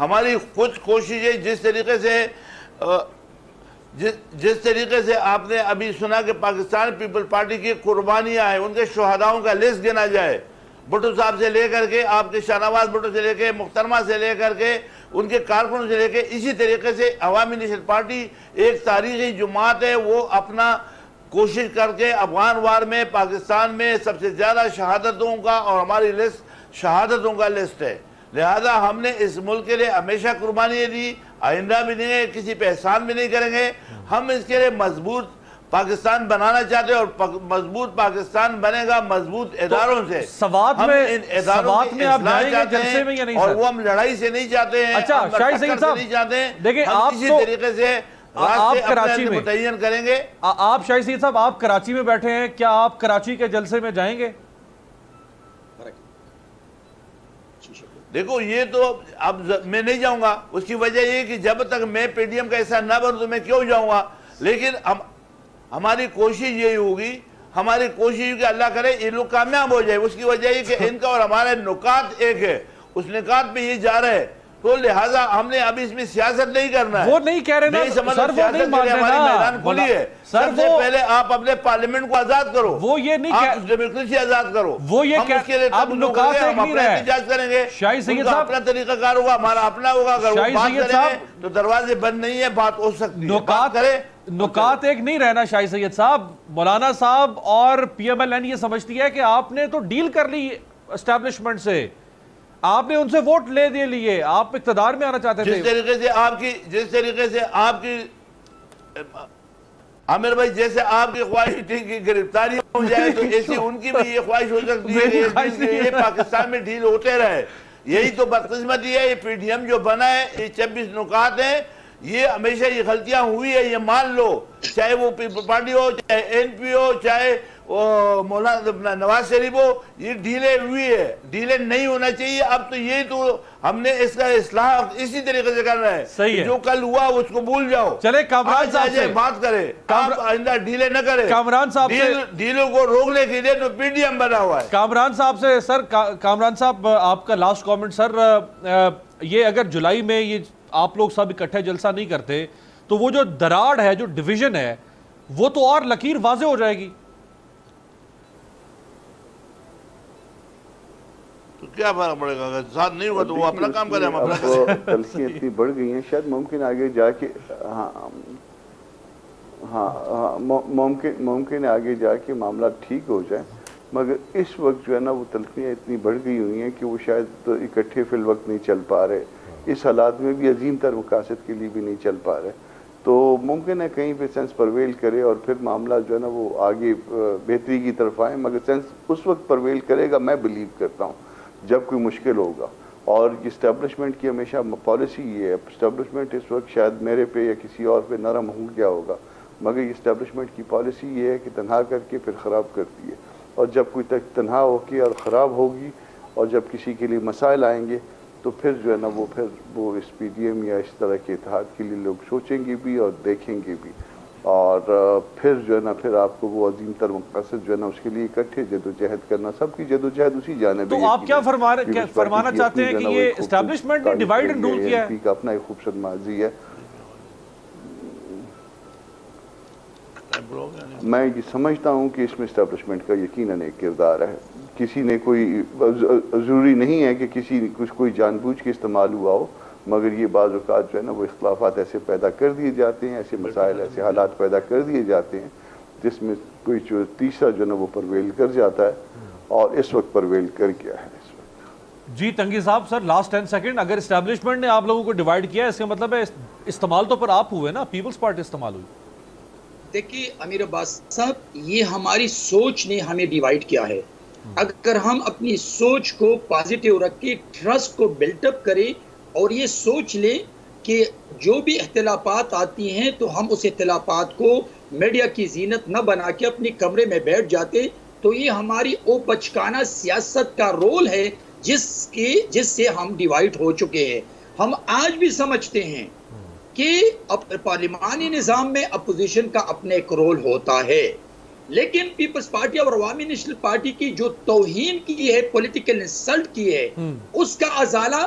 S3: ہماری خود کوششیں جس طریقے سے آپ نے ابھی سنا کہ پاکستان پیپل پارٹی کی قربانیاں ہیں، ان کے شہداؤں کا لسٹ گنا جائے، بھٹو صاحب سے لے کر کے آپ کے شاہ نواز بھٹو سے لے کے محترمہ سے لے کر کے ان کے کارکنوں سے لے کے، اسی طریقے سے عوامی نیشنل پارٹی ایک تاریخی جماعت ہے، وہ اپنا کوشش کر کے افغان وار میں پاکستان میں سب سے زیادہ شہادتوں کا، اور ہماری لسٹ شہادتوں کا لسٹ ہے، لہذا ہم نے اس ملک کے لیے ہمیشہ قربانیاں دی، آئندہ بھی دیں گے، کسی پہ احسان بھی نہیں کریں گے۔ ہم اس کے لیے مضبوط پاکستان بنانا چاہتے ہیں، اور مضبوط پاکستان بنے گا مضبوط اداروں سے۔
S1: سوات میں آپ جائیں گے جلسے میں یا نہیں؟
S3: اور وہ ہم لڑائی سے نہیں چاہتے ہیں،
S1: اچھا شاہد سعید صاحب دیکھیں، آپ
S3: کسی طریقے سے
S1: آپ کراچی میں
S3: متعین کریں گے۔
S1: آپ شاہد سعید صاحب آپ کراچی میں بیٹھے ہیں، کیا آپ کراچی کے جلسے میں جائیں گے؟
S3: دیکھو یہ تو اب میں نہیں جاؤں گا، اس کی وجہ یہ کہ جب تک میں پی ڈی ایم کا حصہ نہ بنوں تو میں کیوں جاؤں گا، لیکن ہماری کوشش یہی ہوگی، ہماری کوشش کہ اللہ کرے یہ لوگ کامیاب ہو جائے۔ اس کی وجہ یہ کہ ان کا اور ہمارے نکات ایک ہے، اس نکات پہ یہ جا رہے ہیں، تو لہٰذا ہم نے ابھی اس میں سیاست نہیں کرنا ہے۔
S1: وہ نہیں کہہ رہے نا سر، وہ نہیں مان رہے نا،
S3: میدان کھلی ہے۔ سب سے پہلے آپ اپنے پارلیمنٹ کو آزاد کرو،
S1: وہ یہ نہیں
S3: آپ ڈیموکریسی آزاد کرو،
S1: وہ یہ
S3: ہم اس کے لیے
S1: اب نکات ایک نہیں رہے،
S3: احتجاج کریں گے،
S1: شاہد سید
S3: ان کا
S1: صاحب
S3: اپنا طریقہ کار ہوگا، ہمارا اپنا ہوگا، اگر وہ بات کریں گے تو دروازے بند نہیں ہے، بات ہو سکتی ہے، بات کرے۔
S1: نکات ایک نہیں رہنا شاہد سید صاحب، مولانا صاحب اور پی ایم ایل این یہ سمجھتی ہے کہ آپ نے تو ڈیل کر لی اسٹیبلشمنٹ سے، آپ نے ان سے ووٹ لے دے لیے، آپ اقتدار میں آنا چاہتے تھے۔
S3: جس طریقے سے آپ کی عامر بھائی جیسے آپ کی خواہش تھی کہ گرفتاری ہو جائے، تو ایسی ان کی بھی یہ خواہش ہو سکتی ہے کہ یہ پاکستان میں ڈیل ہوتے رہے۔ یہی تو بدقسمتی ہے، یہ پی ڈی ایم جو بنا ہے، یہ 26 نکات ہیں، یہ ہمیشہ یہ غلطیاں ہوئی ہے، یہ مان لو، چاہے وہ پیپل پارٹی ہو، چاہے این پی ہو، چاہے مولانا نواز شریف ہو، یہ ڈھیلیں ہوئی ہے، ڈھیلیں نہیں ہونا چاہیے۔ اب تو یہ تو ہم نے اس کا اصلاح اسی طریقے سے کرنا ہے، جو کل ہوا اس کو بھول جاؤ،
S1: چلے کامران صاحب سے
S3: بات کرے، آپ آئندہ ڈھیلیں نہ کرے۔
S1: کامران صاحب سے
S3: ڈھیلوں کو روکنے کے لیے تو پی ڈی ایم بنا ہوا ہے۔
S1: کامران صاحب سے سر، کامران صاحب آپ کا لاسٹ کامنٹ سر، یہ اگر جولائی میں یہ آپ لوگ سب اکٹھے جلسہ نہیں کرتے تو وہ جو دراڑ ہے، جو ڈویژن ہے، وہ تو اور لکیر واضح ہو جائے گی۔
S3: تو کیا فرق پڑے گا، اگر ساتھ نہیں ہوگا تو وہ اپنا کام کرے، ہم اپنا
S2: کریں۔ تلخیاں اتنی بڑھ گئی ہیں، شاید ممکن آگے جا کے ممکن ہے آگے جا کے معاملہ ٹھیک ہو جائے، مگر اس وقت جو ہے نا وہ تلخیاں اتنی بڑھ گئی ہوئی ہیں کہ وہ شاید اکٹھے فی الوقت نہیں چل پا رہے، اس حالات میں بھی عظیم تر مقاصد کے لیے بھی نہیں چل پا رہے، تو ممکن ہے کہیں پہ سینس پرویل کرے اور پھر معاملہ جو ہے نا وہ آگے بہتری کی طرف آئے، مگر سینس اس وقت پرویل کرے گا، میں بلیو کرتا ہوں، جب کوئی مشکل ہوگا۔ اور اسٹیبلشمنٹ کی ہمیشہ پالیسی یہ ہے، اسٹیبلشمنٹ اس وقت شاید میرے پہ یا کسی اور پہ نرم ہو گیا ہوگا، مگر یہ اسٹیبلشمنٹ کی پالیسی یہ ہے کہ تنہا کر کے پھر خراب کرتی ہے، اور جب کوئی تنہا ہو کے اور خراب ہوگی اور جب کسی کے لیے مسائل آئیں گے تو پھر جو ہے نا وہ اس پی ڈی ایم یا اس طرح کے اتحاد کے لیے لوگ سوچیں گے بھی اور دیکھیں گے بھی، اور پھر جو ہے نا پھر آپ کو وہ عظیم تر مقصد جو ہے نا اس کے لیے اکٹھے جدوجہد کرنا، سب کی جدوجہد اسی جانب ہے۔
S1: تو آپ کیا فرمانا چاہتے ہیں کہ یہ اسٹیبلشمنٹ نے ڈیوائیڈ اینڈ رول کیا ہے؟
S2: کا اپنا ایک خوبصورت ماضی ہے۔ میں یہ سمجھتا ہوں کہ اس میں اسٹیبلشمنٹ کا یقیناً ایک کردار ہے، کسی نے کوئی ضروری نہیں ہے کہ کوئی جان بوجھ کے استعمال ہوا ہو، مگر یہ بعض اوقات جو ہے نا وہ اختلافات ایسے پیدا کر دیے جاتے ہیں، ایسے مسائل ایسے حالات پیدا کر دیے جاتے ہیں جس میں کوئی جو تیسرا جو ہے نا وہ پرویل کر جاتا ہے، اور اس وقت پرویل کر گیا ہے اس وقت۔
S1: جی تنگی صاحب، سر لاسٹ 10 سیکنڈ، اگر اسٹیبلشمنٹ نے آپ لوگوں کو ڈیوائیڈ کیا، اس کا مطلب ہے استعمال تو پر آپ ہوئے نا، پیپلز پارٹی استعمال ہوئی۔
S4: دیکھیے امیر عباس صاحب، یہ ہماری سوچ نے ہمیں ڈیوائیڈ کیا ہے۔ اگر ہم اپنی سوچ کو پازیٹیو رکھ کے ٹرسٹ کو بلٹ اپ کریں اور یہ سوچ لیں کہ جو بھی اختلافات آتی ہیں تو ہم اس اختلافات کو میڈیا کی زینت نہ بنا کے اپنے کمرے میں بیٹھ جاتے، تو یہ ہماری اوپچکانہ سیاست کا رول ہے جس سے ہم ڈیوائیڈ ہو چکے ہیں۔ ہم آج بھی سمجھتے ہیں کہ پارلیمانی نظام میں اپوزیشن کا اپنا ایک رول ہوتا ہے، لیکن پیپلز پارٹی اور عوامی نیشنل پارٹی کی جو توہین کی ہے، پولیٹیکل انسلٹ کی ہے، اس کا ازالہ